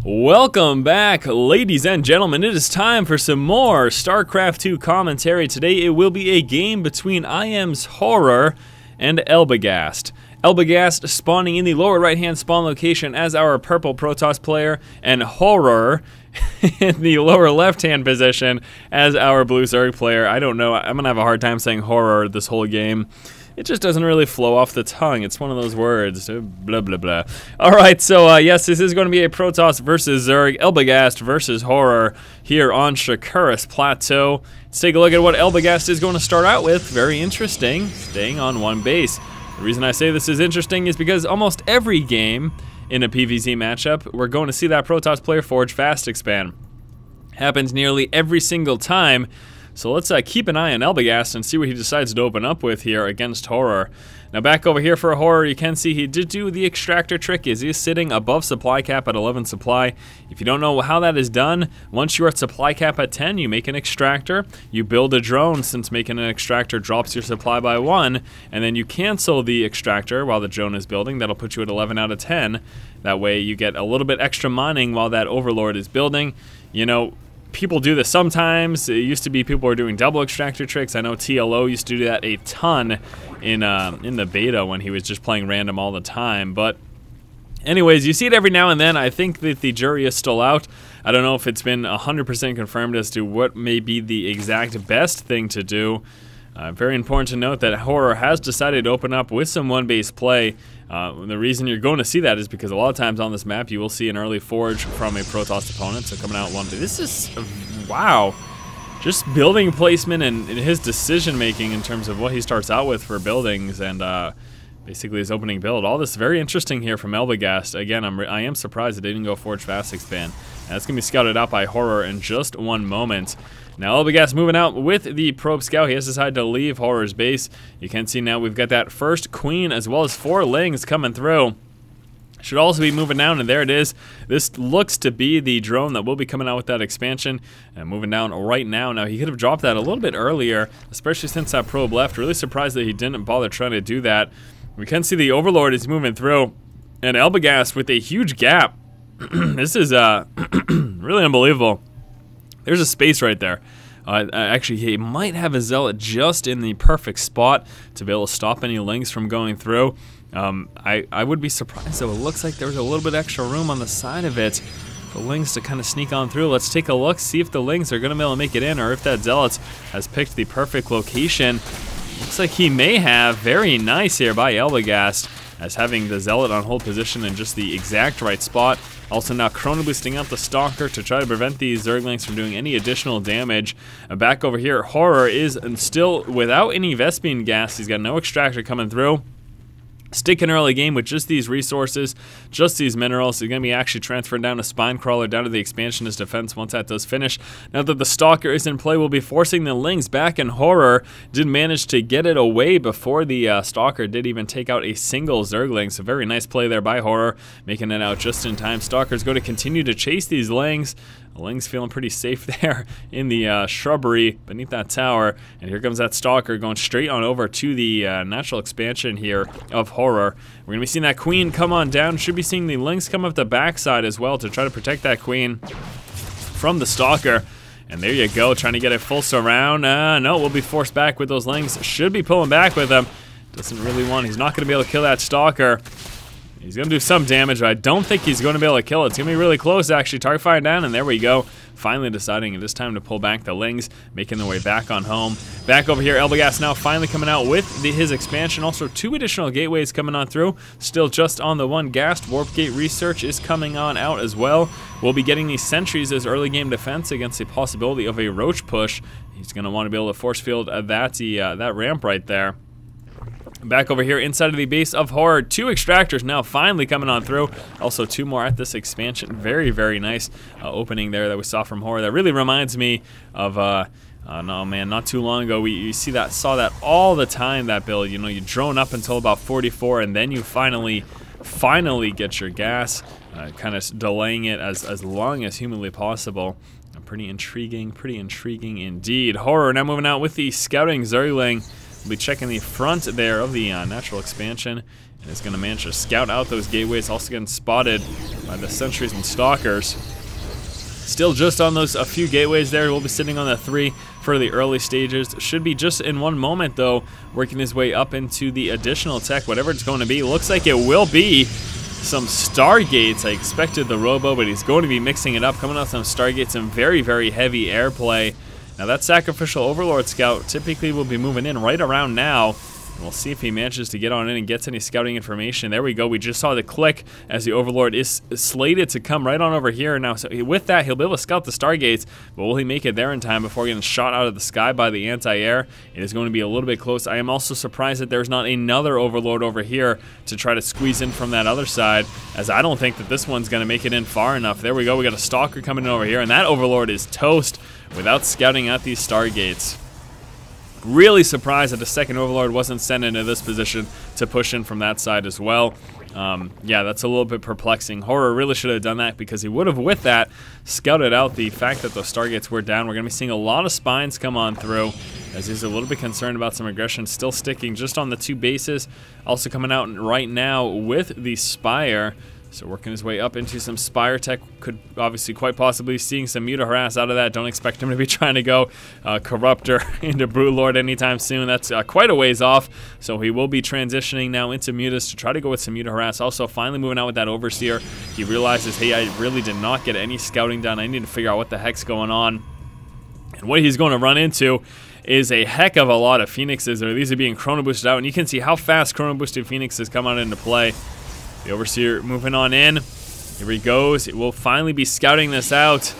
Welcome back, ladies and gentlemen. It is time for some more StarCraft 2 commentary. Today it will be a game between IMhorror and Elbegast. Elbegast spawning in the lower right-hand spawn location as our purple Protoss player, and Horror in the lower left-hand position as our blue Zerg player. I don't know, I'm gonna have a hard time saying Horror this whole game. It just doesn't really flow off the tongue. It's one of those words. Blah, blah, blah. Alright, so yes, this is going to be a Protoss versus Zerg, Elbegast versus Horror here on Shakuras Plateau. Let's take a look at what Elbegast is going to start out with. Very interesting, staying on one base. The reason I say this is interesting is because almost every game in a PvZ matchup, we're going to see that Protoss player forge fast expand. Happens nearly every single time. So let's keep an eye on Elbegast and see what he decides to open up with here against Horror. Now back over here for Horror, you can see he did do the extractor trick. He's sitting above supply cap at 11 supply. If you don't know how that is done, once you're at supply cap at 10, you make an extractor, you build a drone, since making an extractor drops your supply by 1, and then you cancel the extractor while the drone is building. That'll put you at 11 out of 10. That way you get a little bit extra mining while that Overlord is building. You know, people do this sometimes. It used to be people were doing double extractor tricks. I know TLO used to do that a ton in the beta when he was just playing random all the time. But anyways, you see it every now and then. I think that the jury is still out. I don't know if it's been 100% confirmed as to what may be the exact best thing to do. Very important to note that Horror has decided to open up with some one-base play. The reason you're going to see that is because a lot of times on this map you will see an early forge from a Protoss opponent, so coming out one. This is, wow, just building placement and his decision making in terms of what he starts out with for buildings and basically his opening build. All this very interesting here from Elbegast. Again, I am surprised it didn't go forge fast expand. That's going to be scouted out by Horror in just one moment. Now Elbegast moving out with the probe scout. He has decided to leave Horror's base. You can see now we've got that first queen as well as 4 lings coming through. Should also be moving down, and there it is. This looks to be the drone that will be coming out with that expansion and moving down right now. Now he could have dropped that a little bit earlier, especially since that probe left. Really surprised that he didn't bother trying to do that. We can see the Overlord is moving through, and Elbegast with a huge gap. This is really unbelievable. There's a space right there. Actually, he might have a Zealot just in the perfect spot to be able to stop any lings from going through. I would be surprised, though. It looks like there's a little bit extra room on the side of it for lings to kind of sneak on through. Let's take a look, see if the lings are going to be able to make it in, or if that Zealot has picked the perfect location. Looks like he may have. Very nice here by Elbegast, as having the Zealot on hold position in just the exact right spot. Also now chrono boosting out the Stalker to try to prevent these Zerglings from doing any additional damage. Back over here, Horror is still without any Vespene gas. He's got no extractor coming through. Sticking early game with just these resources, just these minerals. He's going to be actually transferring down a Spine Crawler down to the Expansionist defense once that does finish. Now that the Stalker is in play, we'll be forcing the lings back, and Horror did manage to get it away before the Stalker did even take out a single Zergling. So very nice play there by Horror, making it out just in time. Stalker's going to continue to chase these lings. The ling's feeling pretty safe there in the shrubbery beneath that tower. And here comes that Stalker going straight on over to the natural expansion here of Horror. We're going to be seeing that queen come on down. Should be seeing the lings come up the backside as well to try to protect that queen from the Stalker. And there you go, trying to get a full surround. No, we'll be forced back with those lings. Should be pulling back with them. Doesn't really want, he's not going to be able to kill that Stalker. He's going to do some damage, but I don't think he's going to be able to kill it. It's going to be really close, actually. Target fire down, and there we go. Finally deciding it is time to pull back the lings, making their way back on home. Back over here, Elbegast now finally coming out with his expansion. Also, 2 additional gateways coming on through. Still just on the one Gast. Warp Gate Research is coming on out as well. We'll be getting these sentries as early game defense against the possibility of a roach push. He's going to want to be able to force field that ramp right there. Back over here inside of the base of Horror, 2 extractors now finally coming on through. Also 2 more at this expansion. Very, very nice opening there that we saw from Horror. That really reminds me of, no man, not too long ago, you saw that all the time, that build. You know, you drone up until about 44 and then you finally get your gas, kind of delaying it as long as humanly possible. Pretty intriguing indeed. Horror now moving out with the scouting Zergling. We'll be checking the front there of the natural expansion, and is going to manage to scout out those gateways. Also getting spotted by the sentries and stalkers. Still just on those a few gateways there. We'll be sitting on the 3 for the early stages. Should be just in one moment though, working his way up into the additional tech, whatever it's going to be. Looks like it will be some Stargates. I expected the Robo, but he's going to be mixing it up, coming out some Stargates, some very, very heavy airplay. Now that Sacrificial Overlord Scout typically will be moving in right around now. We'll see if he manages to get on in and gets any scouting information. There we go. We just saw the click as the Overlord is slated to come right on over here now. So with that, he'll be able to scout the Stargates, but will he make it there in time before getting shot out of the sky by the anti-air? It is going to be a little bit close. I am also surprised that there's not another Overlord over here to try to squeeze in from that other side, as I don't think that this one's going to make it in far enough. There we go. We got a Stalker coming in over here, and that Overlord is toast without scouting out these Stargates. Really surprised that the second Overlord wasn't sent into this position to push in from that side as well. Yeah, that's a little bit perplexing. Horror really should have done that, because he would have, with that, scouted out the fact that those Stargates were down. We're going to be seeing a lot of spines come on through, as he's a little bit concerned about some aggression still sticking just on the 2 bases. Also coming out right now with the Spire. So working his way up into some Spire tech, could obviously quite possibly seeing some Muta harass out of that. Don't expect him to be trying to go Corruptor into Broodlord anytime soon. That's quite a ways off. So he will be transitioning now into Mutas to try to go with some Muta harass. Also finally moving out with that Overseer. He realizes, hey, I really did not get any scouting done. I need to figure out what the heck's going on. And what he's going to run into is a heck of a lot of Phoenixes, or these are being Chrono Boosted out. And you can see how fast Chrono Boosted Phoenixes come out into play. The Overseer moving on in. Here he goes. It will finally be scouting this out.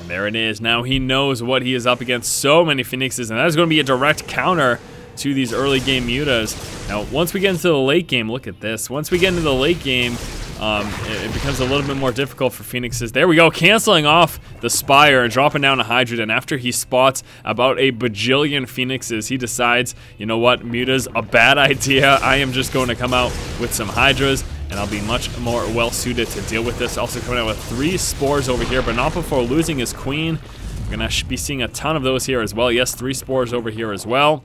And there it is. Now he knows what he is up against. So many Phoenixes, and that is going to be a direct counter to these early game Mutas. Now, once we get into the late game, look at this. Once we get into the late game, it becomes a little bit more difficult for Phoenixes. There we go, canceling off the Spire and dropping down a Hydra. And after he spots about a bajillion Phoenixes, he decides, you know what, Muta's a bad idea. I am just going to come out with some Hydras, and I'll be much more well-suited to deal with this. Also coming out with 3 Spores over here, but not before losing his Queen. We're going to be seeing a ton of those here as well. Yes, 3 Spores over here as well.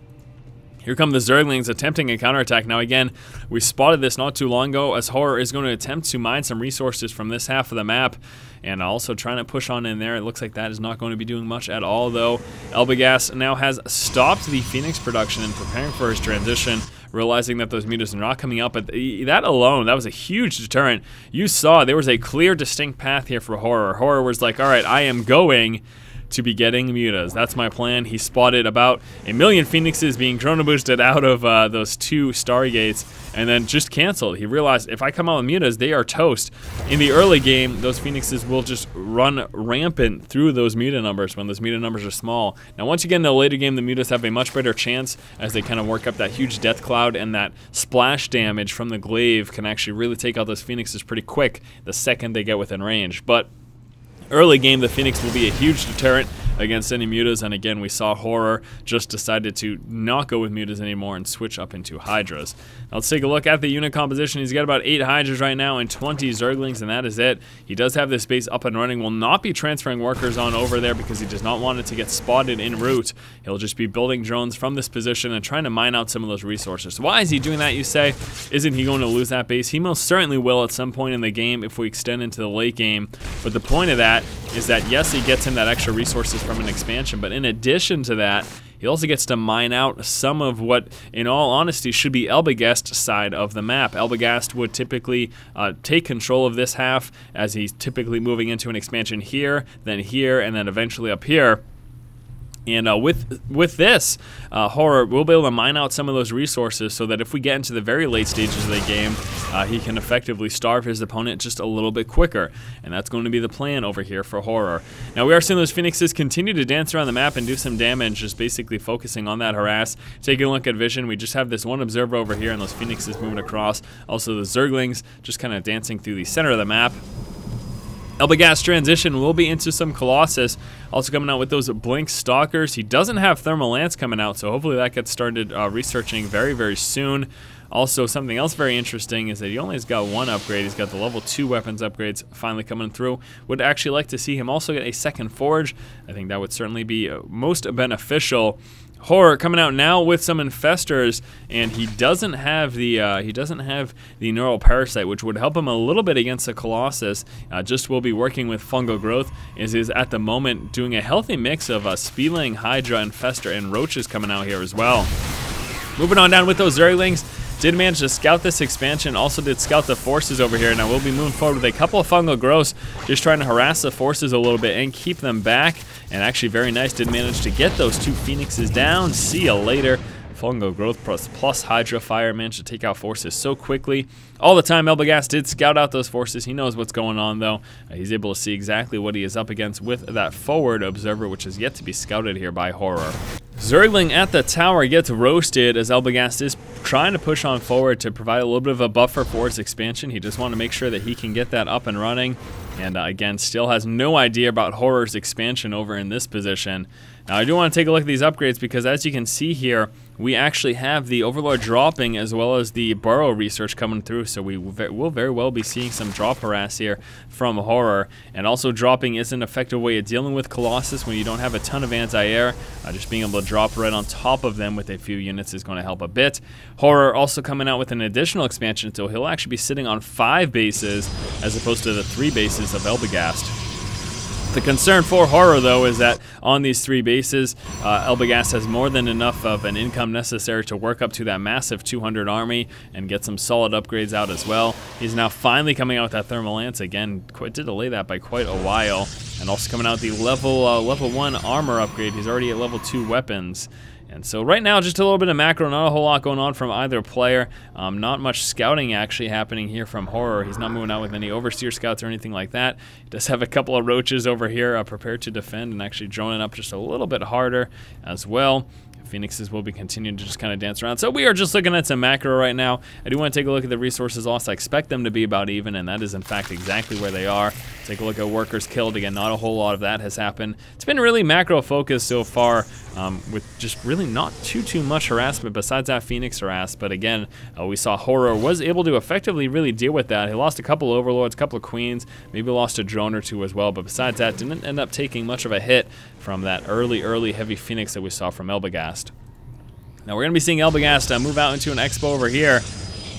Here come the Zerglings attempting a counterattack. Now again, we spotted this not too long ago, as Horror is going to attempt to mine some resources from this half of the map, and also trying to push on in there. It looks like that is not going to be doing much at all though. Elbegast now has stopped the Phoenix production and preparing for his transition, realizing that those Mutas are not coming up. But that alone, that was a huge deterrent. You saw there was a clear, distinct path here for Horror. Horror was like, all right, I am going to be getting Mutas. That's my plan. He spotted about 1 million Phoenixes being Chrono Boosted out of those 2 Stargates, and then just canceled. He realized, if I come out with Mutas, they are toast. In the early game, those Phoenixes will just run rampant through those Muta numbers when those Muta numbers are small. Now, once you get into the later game, the Mutas have a much better chance, as they kind of work up that huge death cloud, and that splash damage from the glaive can actually really take out those Phoenixes pretty quick the second they get within range. But early game, the Phoenix will be a huge deterrent against any Mutas, and again, we saw Horror just decided to not go with Mutas anymore and switch up into Hydras. Now, let's take a look at the unit composition. He's got about 8 Hydras right now and 20 Zerglings, and that is it. He does have this base up and running. Will not be transferring workers on over there because he does not want it to get spotted en route. He'll just be building drones from this position and trying to mine out some of those resources. Why is he doing that, you say? Isn't he going to lose that base? He most certainly will at some point in the game if we extend into the late game. But the point of that is that, yes, he gets him that extra resources from an expansion, but in addition to that, he also gets to mine out some of what, in all honesty, should be Elbegast's side of the map. Elbegast would typically take control of this half, as he's typically moving into an expansion here, and then eventually up here. And with this, Horror will be able to mine out some of those resources so that if we get into the very late stages of the game, he can effectively starve his opponent just a little bit quicker. And that's going to be the plan over here for Horror. Now, we are seeing those Phoenixes continue to dance around the map and do some damage, just basically focusing on that harass. Taking a look at vision, we just have this one observer over here and those Phoenixes moving across. Also, the Zerglings just kind of dancing through the center of the map. Elbegast transition will be into some Colossus, also coming out with those Blink Stalkers. He doesn't have Thermal Lance coming out, so hopefully that gets started researching very, very soon. Also, something else very interesting is that he only has got 1 upgrade. He's got the level 2 weapons upgrades finally coming through. Would actually like to see him also get a second Forge. I think that would certainly be most beneficial. Horror coming out now with some infestors, and he doesn't have the neural parasite, which would help him a little bit against the Colossus. Just will be working with fungal growth. Is at the moment doing a healthy mix of Speedling, Hydra, infestor, and roaches coming out here as well. Moving on down with those Zerglings. Did manage to scout this expansion, also did scout the forces over here. Now we'll be moving forward with a couple of fungal growths, just trying to harass the forces a little bit and keep them back. And actually very nice, did manage to get those 2 Phoenixes down. See ya later. Fungal growth plus Hydra fire managed to take out forces so quickly. All the time, Elbegast did scout out those forces. He knows what's going on though. He's able to see exactly what he is up against with that forward observer, which is yet to be scouted here by Horror. Zergling at the tower gets roasted as Elbegast is trying to push on forward to provide a little bit of a buffer for his expansion. He just wanted to make sure that he can get that up and running. And again, still has no idea about Horror's expansion over in this position. Now I do want to take a look at these upgrades because as you can see here, we actually have the Overlord dropping as well as the Burrow research coming through, so we will very well be seeing some drop harass here from Horror. And also dropping is an effective way of dealing with Colossus when you don't have a ton of anti-air. Just being able to drop right on top of them with a few units is going to help a bit. Horror also coming out with an additional expansion, so he'll actually be sitting on 5 bases as opposed to the 3 bases of Elbegast. The concern for Horror, though, is that on these 3 bases, Elbegast has more than enough of an income necessary to work up to that massive 200 army and get some solid upgrades out as well. He's now finally coming out with that Thermal Lance. Again, did delay that by quite a while. And also coming out with the level 1 armor upgrade. He's already at level 2 weapons. And so right now, just a little bit of macro, not a whole lot going on from either player. Not much scouting actually happening here from Horror. He's not moving out with any Overseer scouts or anything like that. He does have a couple of roaches over here prepared to defend and actually droning up just a little bit harder as well. Phoenixes will be continuing to just kind of dance around. So we are just looking at some macro right now. I do want to take a look at the resources lost. I expect them to be about even, and that is in fact exactly where they are. Take a look at workers killed. Again, not a whole lot of that has happened. It's been really macro focused so far, with just really not too much harassment besides that Phoenix harass. But again, we saw Horror was able to effectively really deal with that. He lost a couple of Overlords, a couple of Queens, maybe lost a drone or 2 as well. But besides that, didn't end up taking much of a hit from that early heavy Phoenix that we saw from Elbegast. Now we're going to be seeing Elbegast move out into an expo over here,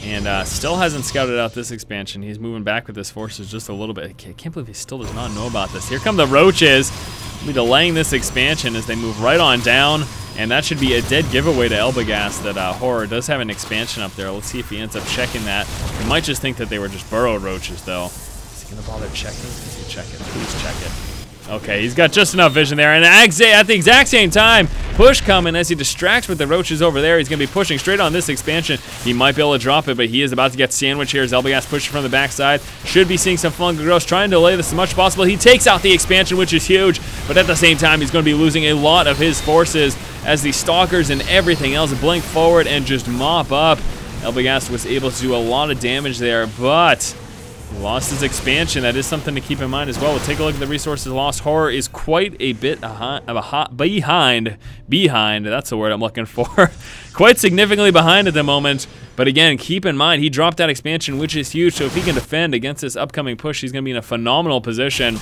and still hasn't scouted out this expansion. He's moving back with his forces just a little bit. I can't believe he still does not know about this. Here come the roaches. We'll be delaying this expansion as they move right on down, and that should be a dead giveaway to Elbegast that Horror does have an expansion up there. Let's see if he ends up checking that. He might just think that they were just burrow roaches, though. Is he going to bother checking? Does he check it? Please check it. Okay, he's got just enough vision there, and at the exact same time, push coming as he distracts with the roaches over there. He's going to be pushing straight on this expansion. He might be able to drop it, but he is about to get sandwiched here as Elbegast pushes from the backside. Should be seeing some fungal growth, trying to delay this as much as possible. He takes out the expansion, which is huge, but at the same time, he's going to be losing a lot of his forces as the stalkers and everything else blink forward and just mop up. Elbegast was able to do a lot of damage there, but he lost his expansion. That is something to keep in mind as well. We'll take a look at the resources lost. Horror is quite a bit behind. That's the word I'm looking for. Quite significantly behind at the moment. But again, keep in mind, he dropped that expansion, which is huge. So if he can defend against this upcoming push, he's going to be in a phenomenal position.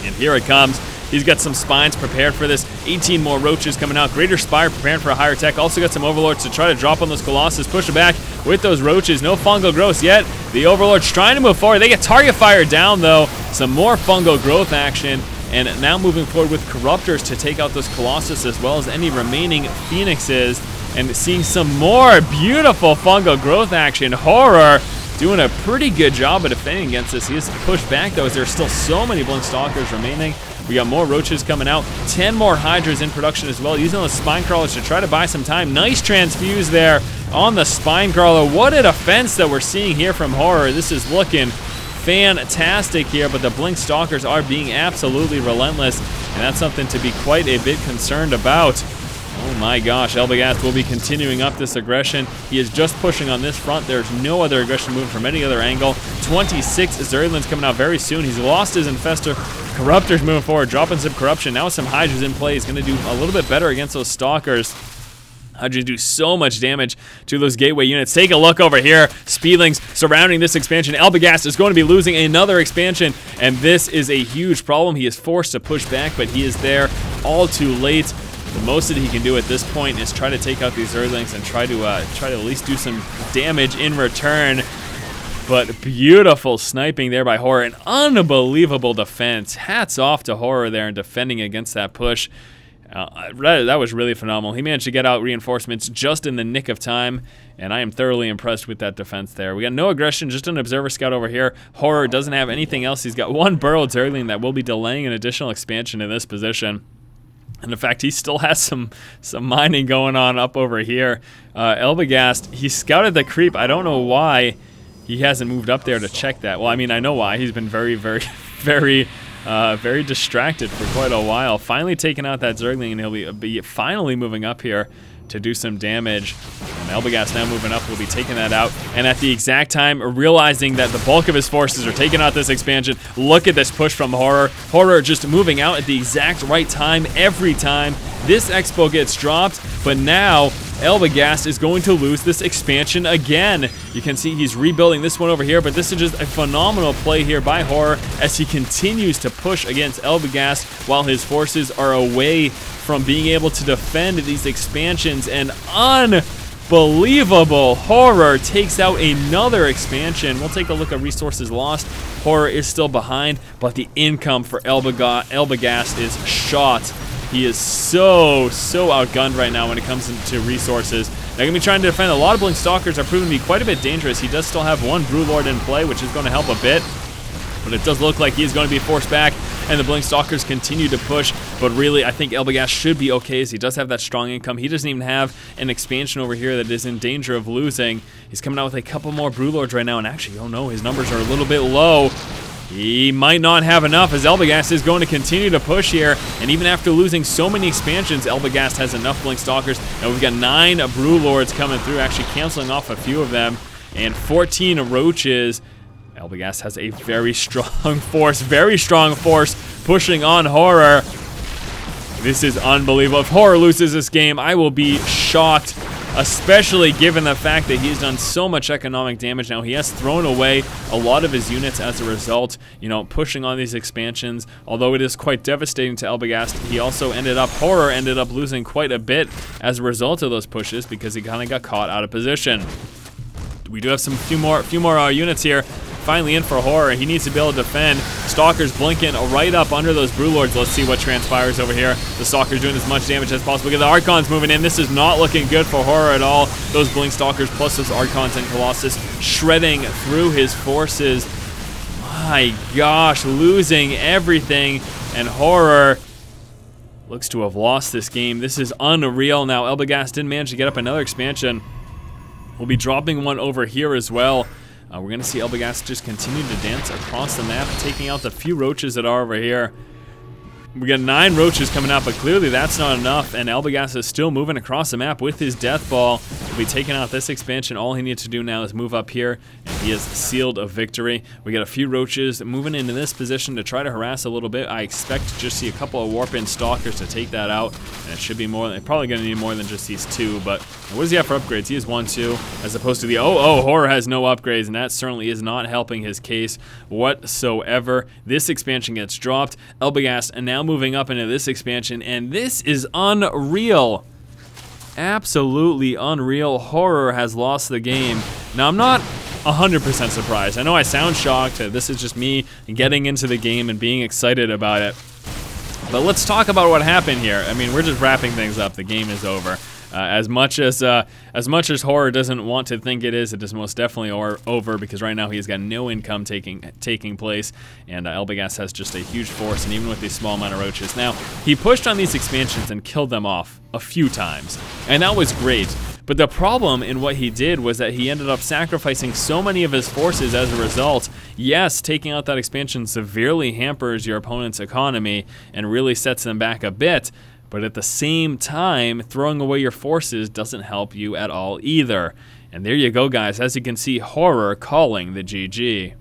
And here it comes. He's got some spines prepared for this. 18 more roaches coming out. Greater Spire preparing for a higher tech. Also got some Overlords to try to drop on those Colossus. Push it back with those roaches. No fungal growth yet. The Overlord's trying to move forward. They get target fire down, though. Some more fungal growth action. And now moving forward with Corruptors to take out those Colossus as well as any remaining Phoenixes. And seeing some more beautiful fungal growth action. Horror doing a pretty good job of defending against this. He has to push back, though, as there's still so many Blink Stalkers remaining. We got more roaches coming out. 10 more Hydras in production as well, using those Spine Crawlers to try to buy some time. Nice transfuse there on the Spine Crawler. What a defense that we're seeing here from Horror. This is looking fantastic here, but the Blink Stalkers are being absolutely relentless, and that's something to be quite a bit concerned about. Oh my gosh, Elbegast will be continuing up this aggression. He is just pushing on this front. There's no other aggression moving from any other angle. 26 Zerglings coming out very soon. He's lost his Infestor. Corruptors moving forward, dropping some Corruption. Now with some Hydras in play, he's going to do a little bit better against those Stalkers. Hydras do so much damage to those gateway units. Take a look over here. Speedlings surrounding this expansion. Elbegast is going to be losing another expansion, and this is a huge problem. He is forced to push back, but he is there all too late. The most that he can do at this point is try to take out these Earthlings and try to at least do some damage in return. But beautiful sniping there by Horror. An unbelievable defense. Hats off to Horror there in defending against that push. That was really phenomenal. He managed to get out reinforcements just in the nick of time, and I am thoroughly impressed with that defense there. We got no aggression, just an Observer Scout over here. Horror doesn't have anything else. He's got one Burrowed Zergling that will be delaying an additional expansion in this position. And in fact, he still has some mining going on up over here. Elbegast, he scouted the creep. I don't know why he hasn't moved up there to check that. Well, I mean, I know why. He's been very, very, very distracted for quite a while. Finally taking out that Zergling, and he'll be finally moving up here to do some damage. And Elbegast now moving up will be taking that out. And at the exact time, realizing that the bulk of his forces are taking out this expansion, look at this push from Horror. Horror just moving out at the exact right time every time. This Expo gets dropped, but now Elbegast is going to lose this expansion again. You can see he's rebuilding this one over here, but this is just a phenomenal play here by Horror as he continues to push against Elbegast while his forces are away from being able to defend these expansions. And unbelievable, Horror takes out another expansion. We'll take a look at resources lost. Horror is still behind, but the income for Elbegast is shot. He is so outgunned right now when it comes to resources. They're going to be trying to defend. A lot of Blink Stalkers are proving to be quite a bit dangerous. He does still have one Brewlord in play, which is going to help a bit. But it does look like he is going to be forced back, and the Blink Stalkers continue to push. But really, I think Elbegast should be okay, as he does have that strong income. He doesn't even have an expansion over here that is in danger of losing. He's coming out with a couple more Brewlords right now, and actually, oh no, his numbers are a little bit low. He might not have enough, as Elbegast is going to continue to push here. And even after losing so many expansions, Elbegast has enough Blink Stalkers. And we've got 9 Brewlords coming through, actually canceling off a few of them. And 14 Roaches. Elbegast has a very strong force pushing on Horror. This is unbelievable. If Horror loses this game, I will be shocked, especially given the fact that he's done so much economic damage now. He has thrown away a lot of his units as a result, you know, pushing on these expansions. Although it is quite devastating to Elbegast, Horror ended up losing quite a bit as a result of those pushes because he kind of got caught out of position. We do have few more units here. Finally in for Horror. He needs to be able to defend. Stalkers blinking right up under those Brewlords. Let's see what transpires over here. The Stalkers doing as much damage as possible. Get the Archons moving in. This is not looking good for Horror at all. Those Blink Stalkers plus those Archons and Colossus shredding through his forces. My gosh, losing everything. And Horror looks to have lost this game. This is unreal. Now Elbegast did manage to get up another expansion. We'll be dropping one over here as well. We're going to see Elbegast just continue to dance across the map, taking out the few Roaches that are over here. We got 9 Roaches coming out, but clearly that's not enough, and Elbegast is still moving across the map with his Death Ball. He'll be taking out this expansion. All he needs to do now is move up here, and he has sealed a victory. We got a few Roaches moving into this position to try to harass a little bit. I expect to just see a couple of Warp-In Stalkers to take that out, and it should be more. Probably going to need more than just these 2, but what does he have for upgrades? He has 1, 2, as opposed to the Horror has no upgrades, and that certainly is not helping his case whatsoever. This expansion gets dropped. Elbegast, and now moving up into this expansion, and this is unreal. Absolutely unreal. Horror has lost the game. Now, I'm not 100% surprised. I know I sound shocked. This is just me getting into the game and being excited about it. But let's talk about what happened here. I mean, we're just wrapping things up. The game is over. As much as Horror doesn't want to think it is most definitely over, because right now he's got no income taking place, and Elbegast has just a huge force, and even with these small amount of Roaches. Now, he pushed on these expansions and killed them off a few times, and that was great. But the problem in what he did was that he ended up sacrificing so many of his forces as a result. Yes, taking out that expansion severely hampers your opponent's economy and really sets them back a bit, but at the same time, throwing away your forces doesn't help you at all either. And there you go, guys. As you can see, Horror calling the GG.